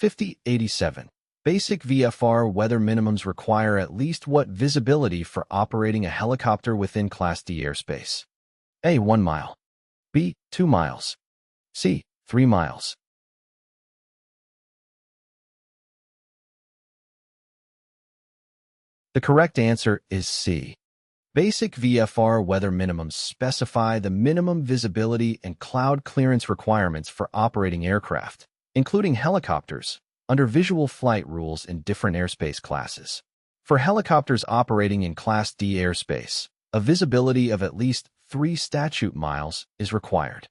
Q5087. Basic VFR weather minimums require at least what visibility for operating a helicopter within Class D airspace? A. 1 mile. B. 2 miles. C. 3 miles. The correct answer is C. Basic VFR weather minimums specify the minimum visibility and cloud clearance requirements for operating aircraft, including helicopters, under visual flight rules in different airspace classes. For helicopters operating in Class D airspace, a visibility of at least 3 statute miles is required.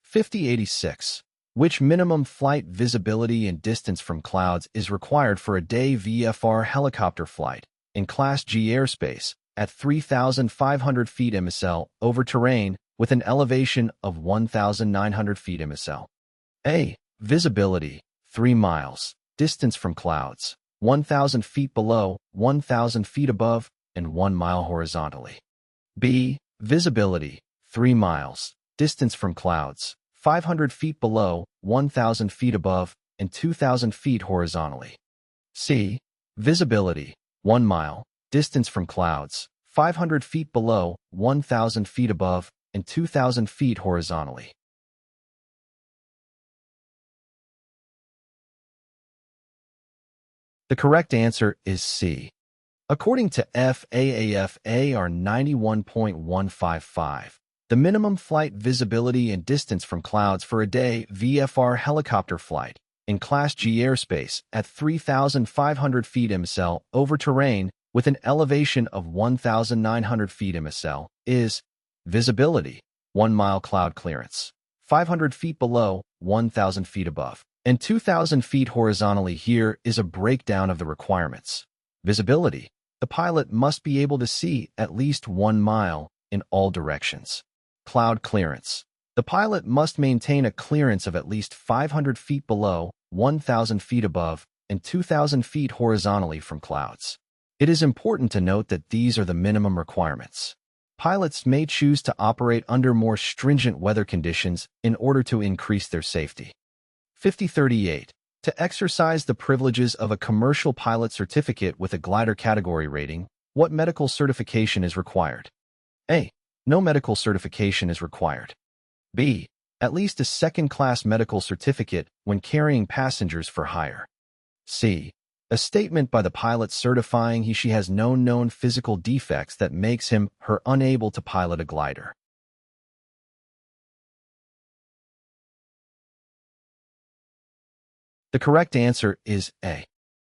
5086. Which minimum flight visibility and distance from clouds is required for a day VFR helicopter flight in Class G airspace at 3,500 feet MSL over terrain with an elevation of 1,900 feet MSL? A. Visibility, 3 miles. Distance from clouds, 1,000 feet below, 1,000 feet above, and 1 mile horizontally. B. Visibility, 3 miles. Distance from clouds, 500 feet below, 1,000 feet above, and 2,000 feet horizontally. C. Visibility, 1 mile. Distance from clouds, 500 feet below, 1,000 feet above, and 2,000 feet horizontally. The correct answer is C. According to FAAF AR 91.155, the minimum flight visibility and distance from clouds for a day VFR helicopter flight in Class G airspace at 3,500 feet MSL over terrain with an elevation of 1,900 feet MSL is visibility, 1 mile cloud clearance, 500 feet below, 1,000 feet above, and 2,000 feet horizontally. Here is a breakdown of the requirements. Visibility. The pilot must be able to see at least 1 mile in all directions. Cloud clearance. The pilot must maintain a clearance of at least 500 feet below, 1,000 feet above, and 2,000 feet horizontally from clouds. It is important to note that these are the minimum requirements. Pilots may choose to operate under more stringent weather conditions in order to increase their safety. 5038. To exercise the privileges of a commercial pilot certificate with a glider category rating, what medical certification is required? A. No medical certification is required. B. At least a second-class medical certificate when carrying passengers for hire. C. A statement by the pilot certifying he/she has no known physical defects that makes him/her unable to pilot a glider. The correct answer is A.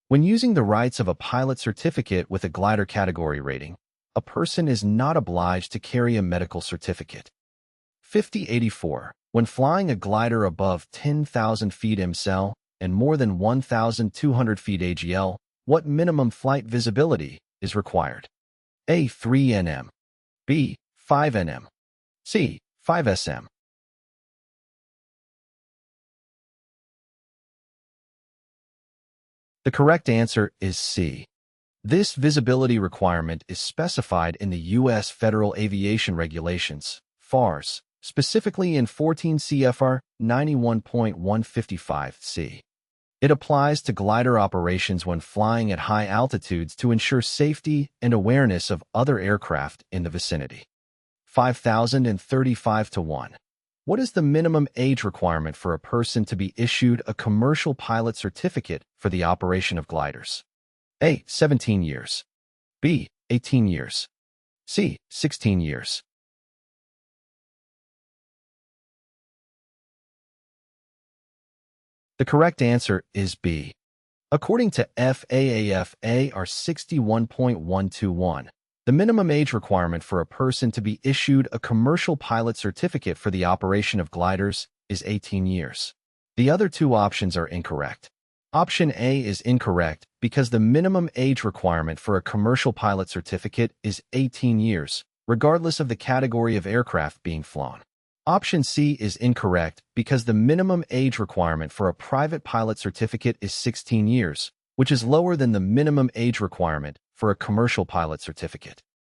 When using the rights of a pilot certificate with a glider category rating, a person is not obliged to carry a medical certificate. 5084. When flying a glider above 10,000 feet MSL and more than 1,200 feet AGL, what minimum flight visibility is required? A. 3 nm. B. 5 nm. C. 5 sm. The correct answer is C. This visibility requirement is specified in the U.S. Federal Aviation Regulations, FARs, specifically in 14 CFR 91.155C. It applies to glider operations when flying at high altitudes to ensure safety and awareness of other aircraft in the vicinity. 5035-1. What is the minimum age requirement for a person to be issued a commercial pilot certificate for the operation of gliders? A. 17 years. B. 18 years. C. 16 years. The correct answer is B. According to FAAF AR 61.121, the minimum age requirement for a person to be issued a commercial pilot certificate for the operation of gliders is 18 years. The other two options are incorrect. Option A is incorrect because the minimum age requirement for a commercial pilot certificate is 18 years, regardless of the category of aircraft being flown. Option C is incorrect because the minimum age requirement for a private pilot certificate is 16 years, which is lower than the minimum age requirement for a commercial pilot certificate.